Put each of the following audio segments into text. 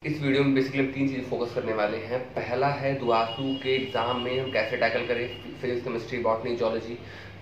इस वीडियो में बेसिकली हम तीन चीज़ फोकस करने वाले हैं। पहला है दुआसू के एग्ज़ाम में हम कैसे टैकल करें फिजिक्स, केमिस्ट्री, बॉटनी, जियोलॉजी।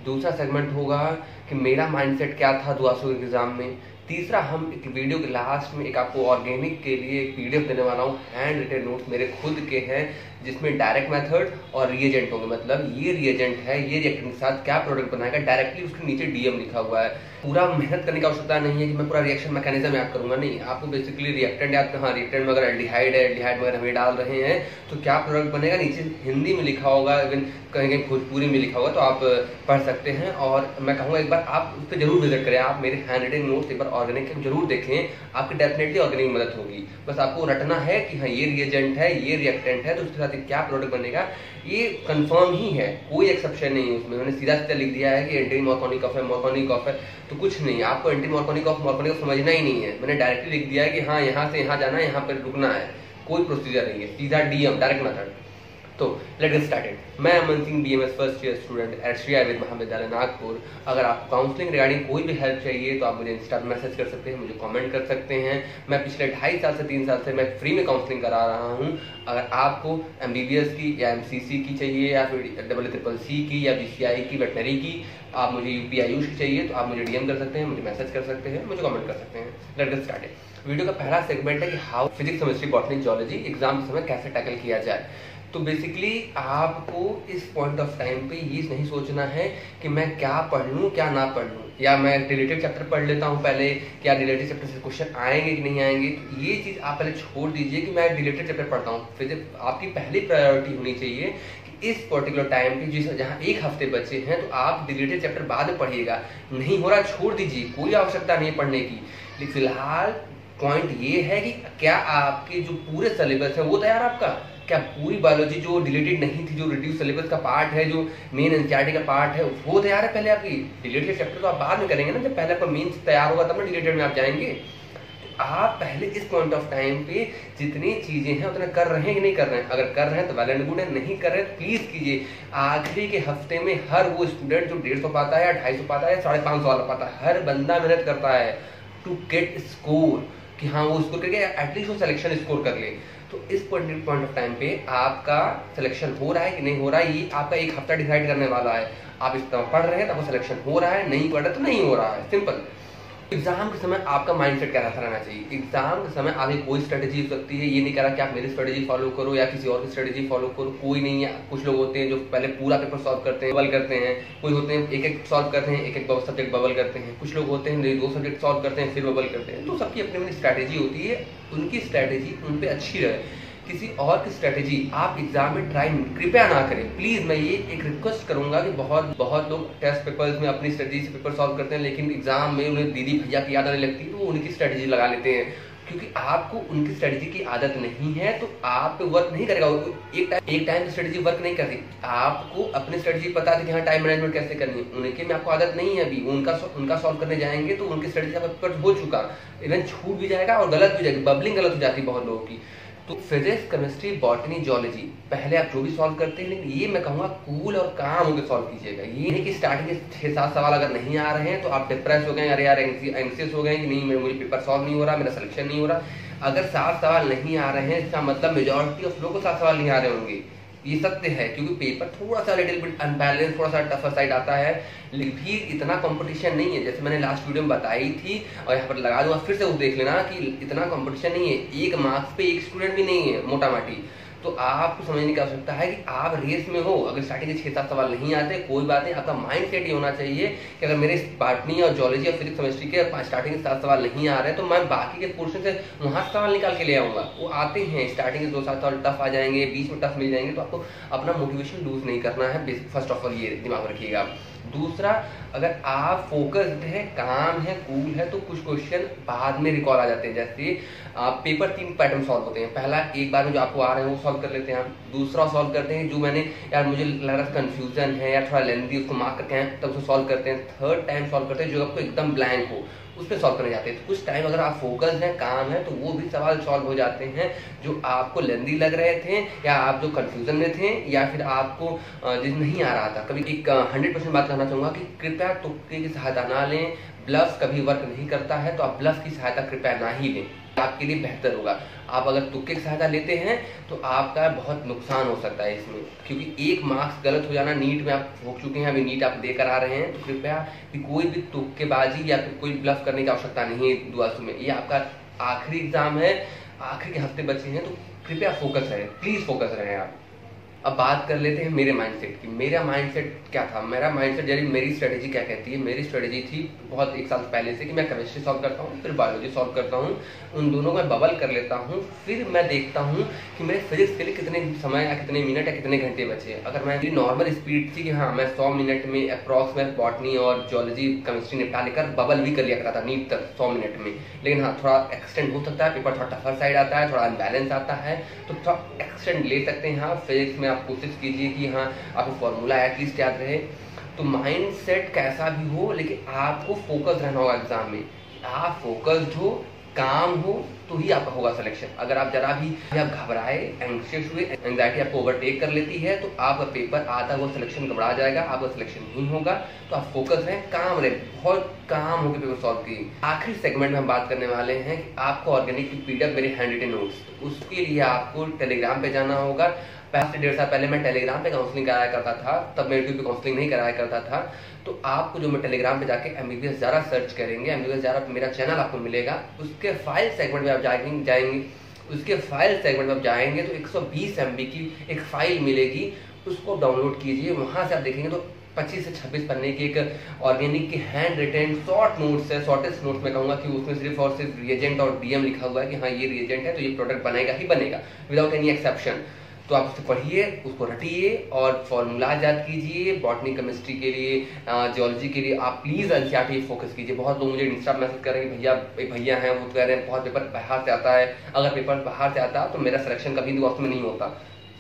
दूसरा सेगमेंट होगा कि मेरा माइंडसेट क्या था दुआसू के एग्ज़ाम में। तीसरा, हम एक वीडियो के लास्ट में एक आपको ऑर्गेनिक के लिए एक पीडीएफ देने वाला हूँ, हैंड रिटन नोट्स मेरे खुद के हैं, जिसमें डायरेक्ट मेथड और रिएजेंट होंगे। मतलब ये रिएजेंट है, ये रिएक्टेंट के साथ क्या प्रोडक्ट बनाएगा, डायरेक्टली उसके नीचे डीएम लिखा हुआ है। पूरा मेहनत करने की आवश्यकता नहीं है कि मैं पूरा रिएक्शन मैकेनिज्म याद करूंगा, नहीं। आपको बेसिकली रिएक्टेंट याद, हाँ रिएक्टेंट में अगर एल्डिहाइड है, एल्डिहाइड में अगर हमें डाल रहे हैं तो क्या प्रोडक्ट बनेगा, नीचे हिंदी में लिखा होगा, इवन कहीं कहीं भोजपुरी में लिखा होगा, तो आप पढ़ सकते हैं। और मैं कहूँगा एक बार आप उस पर जरूर विजिट करें, आप मेरे हैंड रिटन नोट्स एक बार ऑर्गेनिक जरूर देखें, आपकी डेफिनेटली ऑर्गेनिक मदद होगी। बस आपको रटना है कि हाँ ये रिएजेंट है, ये रिएक्टेंट है, तो उसके साथ क्या प्रोडक्ट बनेगा, ये कंफर्म ही है, कोई एक्सेप्शन नहीं है उसमें। मैंने सीधा सीधा लिख दिया है कि एंटी मॉर्कोनिक ऑफ है, मॉर्कोनिक ऑफ है, तो कुछ नहीं, आपको एंटी मॉर्कोनिक ऑफ समझना ही नहीं है। मैंने डायरेक्टली लिख दिया है कि हाँ यहाँ से यहाँ जाना है, यहाँ पर रुकना है, कोई प्रोसीजर नहीं है, सीधा डीएम डायरेक्ट मेथड। तो लेट गेट स्टार्टेड। मैं Aman Singh, BMS first year student at Shri Ayurved Mahavidyalaya Nagpur. अगर आपको काउंसलिंग रिगार्डिंग कोई भी हेल्प चाहिए तो आप मुझे इंस्टा पर मैसेज कर सकते हैं, मुझे कमेंट कर सकते हैं। मैं पिछले 2.5 साल से 3 साल से मैं फ्री में काउंसलिंग करा रहा हूँ। अगर आपको एमबीबीएस की या एमसीसी की चाहिए या फिर CCC की या बीसीआई की, वेटनरी की, आप मुझे यूपी आयुष की चाहिए तो आप मुझे डीएम कर सकते हैं, मुझे मैसेज कर सकते हैं, मुझे कमेंट कर सकते हैं। Late get started. वीडियो का पहला सेगमेंट है कि how physics, chemistry, botany, geology exam के समय कैसे टैकल किया जाए। तो बेसिकली आपको इस पॉइंट ऑफ टाइम पे ये नहीं सोचना है कि मैं क्या पढ़ लूँ क्या ना पढ़ लूँ, या मैं रिलेटिव चैप्टर पढ़ लेता हूँ पहले, क्या रिलेटिव चैप्टर से क्वेश्चन आएंगे कि नहीं आएंगे। तो ये चीज़ आप पहले छोड़ दीजिए कि मैं रिलेटिव चैप्टर पढ़ता हूँ। फिर आपकी पहली प्रायोरिटी होनी चाहिए कि इस पर्टिकुलर टाइम पे जहाँ 1 हफ्ते बचे हैं तो आप रिलेटिव चैप्टर बाद में पढ़िएगा। नहीं हो रहा छोड़ दीजिए, कोई आवश्यकता नहीं है पढ़ने की। लेकिन फिलहाल पॉइंट ये है कि क्या आपके जो पूरे सिलेबस है वो तैयार आपका, क्या पूरी बायोलॉजी जो डिलीटेड नहीं थी, जो रिड्यूस सिलेबस का पार्ट है, जो मेन एनसीईआरटी का पार्ट है, वो तैयार है पहले आपकी। डिलीटेड चैप्टर तो आप बाद में करेंगे ना, जब पहले आपका मेंस तैयार होगा तब ना डिलीटेड में आप जाएंगे। तो आप पहले इस पॉइंट ऑफ टाइम पे जितनी चीजें हैं उतना कर रहे हैं कि नहीं कर रहे हैं। अगर कर रहे हैं तो वेल एंड गुड है, नहीं कर रहे हैं तो प्लीज कीजिए। आखिरी के हफ्ते में हर वो स्टूडेंट जो 150 पाता है या 250 पाता है या 550 वाला पाता है, हर बंदा मेहनत करता है टू गेट स्कोर, कि हाँ वो स्कोर करके एटलीस्ट वो सिलेक्शन स्कोर कर ले। तो इस पॉइंट ऑफ टाइम पे आपका सिलेक्शन हो रहा है कि नहीं हो रहा है, ये आपका 1 हफ्ता डिसाइड करने वाला है। आप इस तरह पढ़ रहे हैं तो आपका सिलेक्शन हो रहा है, नहीं पढ़ रहे तो नहीं हो रहा है, सिंपल। एग्जाम के समय आपका माइंडसेट कैसा रहना चाहिए। एग्जाम के समय आगे कोई स्ट्रेटेजी हो सकती है, ये नहीं कह रहा कि आप मेरी स्ट्रेटेजी फॉलो करो या किसी और की स्ट्रेटेजी फॉलो करो, कोई नहीं है। कुछ लोग होते हैं जो पहले पूरा पेपर सॉल्व करते हैं, बबल करते हैं, कोई होते हैं एक एक सॉल्व करते हैं, एक एक सब्जेक्ट बबल करते हैं, कुछ लोग होते हैं 2 सब्जेक्ट सॉल्व करते हैं फिर बबल करते हैं। तो सबकी अपनी अपनी स्ट्रैटेजी होती है, उनकी स्ट्रैटेजी उन पर अच्छी रहे। किसी और की स्ट्रेटेजी आप एग्जाम में ट्राई कृपया ना करें, प्लीज। मैं ये एक रिक्वेस्ट करूंगा कि बहुत लोग टेस्ट पेपर्स में अपनी स्ट्रेटेजी से पेपर सॉल्व करते हैं, लेकिन एग्जाम में उन्हें दीदी भैया की याद आने लगती है तो वो उनकी स्ट्रेटेजी लगा लेते हैं, क्योंकि आपको उनकी स्ट्रेटेजी की आदत नहीं है तो आप पे वर्क नहीं करेगा। एक टाइम की स्ट्रेटेजी वर्क नहीं करती। आपको अपनी स्ट्रेटेजी पता थी कि हाँ टाइम मैनेजमेंट कैसे करनी है, उनके में आपको आदत नहीं है अभी। उनका सॉल्व करने जाएंगे तो उनकी स्ट्रेटेजी का पेपर हो चुका, इवन छूट भी जाएगा और गलत भी जाएगी, बबलिंग गलत हो जाती है बहुत लोगों की। तो फिजिक्स, केमिस्ट्री, बॉटनी, जियोलॉजी पहले आप जो भी सॉल्व करते हैं, लेकिन ये मैं कहूँगा कूल और काम होकर सॉल्व कीजिएगा। ये नहीं कि स्टार्टिंग के 6-7 सवाल अगर नहीं आ रहे हैं तो आप डिप्रेस हो गए, अरे यार एंग्जियस हो गए कि नहीं मुझे पेपर सॉल्व नहीं हो रहा, मेरा सिलेक्शन नहीं हो रहा। अगर 7 सवाल नहीं आ रहे हैं इसका मतलब मेजॉरिटी ऑफ लोगों को 7 सवाल नहीं आ रहे होंगे, ये सत्य है। क्योंकि पेपर थोड़ा सा लिटिल बिट अनबैलेंस, थोड़ा सा टफर साइड आता है, लेकिन भी इतना कंपटीशन नहीं है। जैसे मैंने लास्ट वीडियो में बताई थी और यहाँ पर लगा दूंगा, फिर से वो देख लेना कि इतना कंपटीशन नहीं है। 1 मार्क्स पे 1 स्टूडेंट भी नहीं है मोटा माटी। तो आपको समझने की आवश्यकता है कि आप रेस में हो। अगर स्टार्टिंग के 6-7 सवाल नहीं आते कोई बात नहीं, आपका माइंड सेट ये होना चाहिए कि अगर मेरे बॉटनी और जियोलॉजी और फिजिक्स, केमिस्ट्री के स्टार्टिंग के 7 सवाल नहीं आ रहे तो मैं बाकी के पोर्शन से वहां सवाल निकाल के ले आऊंगा। वो आते हैं, स्टार्टिंग के 2-7 सवाल टफ आ जाएंगे, बीच में टफ मिल जाएंगे, तो आपको अपना मोटिवेशन लूज नहीं करना है। फर्स्ट ऑफ ऑल ये दिमाग में रखिएगा। दूसरा, अगर आप फोकस्ड है, काम है, कूल है, तो कुछ क्वेश्चन बाद में रिकॉल आ जाते हैं। जैसे पेपर 3 पैटर्न सॉल्व होते हैं। पहला एक बार में जो आपको आ रहे हैं वो सॉल्व कर लेते हैं आप। दूसरा सॉल्व करते हैं जो मैंने यार मुझे लग रहा था कंफ्यूजन है या थोड़ा लेंथी, उसको मार्क करके हैं तब उसको सॉल्व करते हैं। थर्ड टाइम सॉल्व करते हैं जो आपको एकदम ब्लैंक हो, उस पर सॉल्व करने जाते हैं। तो कुछ टाइम अगर आप फोकस्ड हैं, काम है, तो वो भी सवाल सॉल्व हो जाते हैं जो आपको लेंथी लग रहे थे या आप जो कंफ्यूजन में थे या फिर आपको जिस नहीं आ रहा था। कभी एक 100% बात करना चाहूंगा कि कृपया तुक्के की सहायता ना लें। ब्लफ कभी वर्क नहीं करता है तो आप ब्लफ की सहायता कृपया ना ही लें। आपके लिए बेहतर होगा। आप अगर तुक्के की सहायता लेते हैं तो आपका बहुत नुकसान हो सकता है इसमें, क्योंकि एक मार्क्स गलत हो जाना, नीट में आप हो चुके हैं, अभी नीट आप देकर आ रहे हैं, तो कृपया कि कोई भी तुक्केबाजी या फिर कोई ब्लफ करने की आवश्यकता नहीं है दुआसू में। ये आपका आखिरी एग्जाम है, आखिरी के हफ्ते बचे हैं, तो कृपया फोकस रहें, प्लीज फोकस रहें आप। अब बात कर लेते हैं मेरे माइंडसेट की। मेरा माइंडसेट क्या था, मेरा माइंडसेट यानी मेरी स्ट्रेटेजी क्या कहती है। मेरी स्ट्रेटेजी थी बहुत एक साल पहले से कि मैं केमिस्ट्री सॉल्व करता हूँ, फिर बायोलॉजी सॉल्व करता हूँ, उन दोनों में बबल कर लेता हूँ, फिर मैं देखता हूँ कि मेरे फिजिक्स के लिए कितने समय या कितने मिनट या कितने घंटे बचे। अगर मैं नॉर्मल स्पीड थी कि हाँ मैं 100 मिनट में अप्रॉक्स में बॉटनी और जियोलॉजी केमिस्ट्री निपटा लेकर बबल भी कर लिया करता था नीट तक 100 मिनट में। लेकिन हाँ थोड़ा एक्सटेंड हो सकता है, पेपर थोड़ा टफर साइड आता है, थोड़ा अनबैलेंस आता है, तो थोड़ा एक्सटेंड ले सकते हैं। हाँ फिजिक्स में आप कोशिश कीजिए कि हाँ आपको फॉर्मूला एटलीस्ट याद रहे। तो माइंड सेट कैसा भी हो, लेकिन आपको फोकस रहना होगा एग्जाम में। आप फोकस्ड हो, काम हो, तो ही आपका होगा सिलेक्शन। अगर आप जरा भी आप घबराए, एंग्शियस हुए, एंग्जाइटी आपको ओवरटेक कर लेती है, तो आपका पेपर आता हुआ सिलेक्शन घबरा जाएगा, आपका सिलेक्शन नहीं होगा। तो आप फोकस रहें, काम रहे, बहुत काम होकर पेपर सॉल्व कीजिए। आखिरी सेगमेंट में हम बात करने वाले हैं कि आपको ऑर्गेनिक की पीडीएफ मेरे हैंड रिटन नोट्स, उसके लिए आपको टेलीग्राम पे जाना होगा। 5 से 1.5 साल पहले मैं टेलीग्राम पे काउंसलिंग कराया करता था, तब मैं यूट्यूब पे काउंसलिंग नहीं कराया करता था। तो आपको जो मैं टेलीग्राम पे जाके एमबीबीएस ज़रा सर्च करेंगे, एमबीबीएस ज़रा मेरा चैनल आपको मिलेगा, उसके फाइल सेगमेंट में आप जाएंगे, उसके फाइल सेगमेंट में आप जाएंगे तो 120 MB की एक फाइल मिलेगी, उसको डाउनलोड कीजिए। वहाँ से आप देखेंगे तो 25 से 26 पन्ने की एक ऑर्गेनिक की हैंड रिटेन शॉर्ट नोट्स है, शॉर्टेस्ट नोट्स में कहूँगा कि उसमें सिर्फ और सिर्फ रिएजेंट और डीएम लिखा हुआ है कि हाँ ये रिएजेंट है तो ये प्रोडक्ट बनेगा ही बनेगा, विदाउट एनी एक्सेप्शन। तो आप उसे पढ़िए, उसको रटिए और फॉर्मूला याद कीजिए। बॉटनी केमिस्ट्री के लिए, जियोलॉजी के लिए आप प्लीज़ एनसीईआरटी फोकस कीजिए। बहुत लोग मुझे इंस्टा मैसेज कर रहे हैं कि भैया हैं वो कह रहे हैं बहुत पेपर बाहर से आता है। अगर पेपर बाहर से आता तो मेरा सिलेक्शन कभी दुआसू में नहीं होता।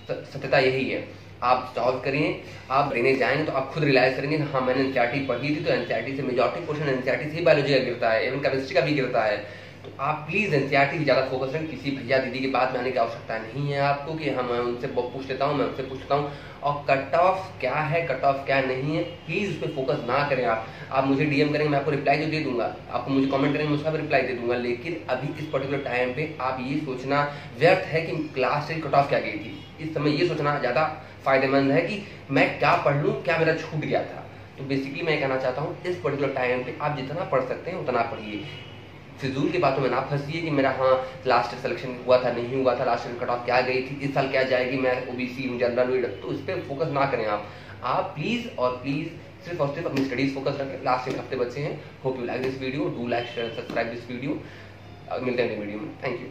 सत्यता यही है। आप सॉल्व करिए, आप देने जाएंगे तो आप खुद रियलाइज करेंगे हाँ मैंने एनसीईआरटी पढ़ी थी, तो एनसीईआरटी से मेजॉरिटी क्वेश्चन एनसीईआरटी से ही बायोलॉजी का गिरता है, इवन केमिस्ट्री का भी गिरता है। तो आप प्लीज एनसीईआरटी ज़्यादा फोकस करें। किसी भैया दीदी की बात में आने की आवश्यकता नहीं है आपको कि हाँ मैं उनसे पूछ लेता हूँ, मैं उनसे पूछता हूँ। और कट ऑफ क्या है, कट ऑफ क्या नहीं है, प्लीज उस पर फोकस ना करें। आप मुझे डीएम करेंगे, मैं आपको रिप्लाई तो दे दूंगा, आपको मुझे कमेंट करेंगे, मैं उसका भी रिप्लाई दे दूंगा। लेकिन अभी इस पर्टिकुलर टाइम पे आप ये सोचना व्यर्थ है कि क्लास से कट ऑफ क्या गई थी। इस समय ये सोचना ज़्यादा फायदेमंद है कि मैं क्या पढ़ लूँ, क्या मेरा छूट गया था। तो बेसिकली मैं कहना चाहता हूँ इस पर्टिकुलर टाइम पे आप जितना पढ़ सकते हैं उतना पढ़िए। फिजूल की बातों में ना फंसिए कि मेरा हाँ लास्ट सिलेक्शन हुआ था, नहीं हुआ था, लास्ट कट ऑफ क्या गई थी, इस साल क्या जाएगी, मैं ओबीसी हूँ, जनरल हूँ, तो इस पर फोकस ना करें आप प्लीज और प्लीज सिर्फ और सिर्फ अपनी स्टडीज फोकस रखें। लास्ट 1 हफ्ते बचे हैं। Hope you like this video, do like share subscribe this video. मिलते हैं वीडियो में। Thank you.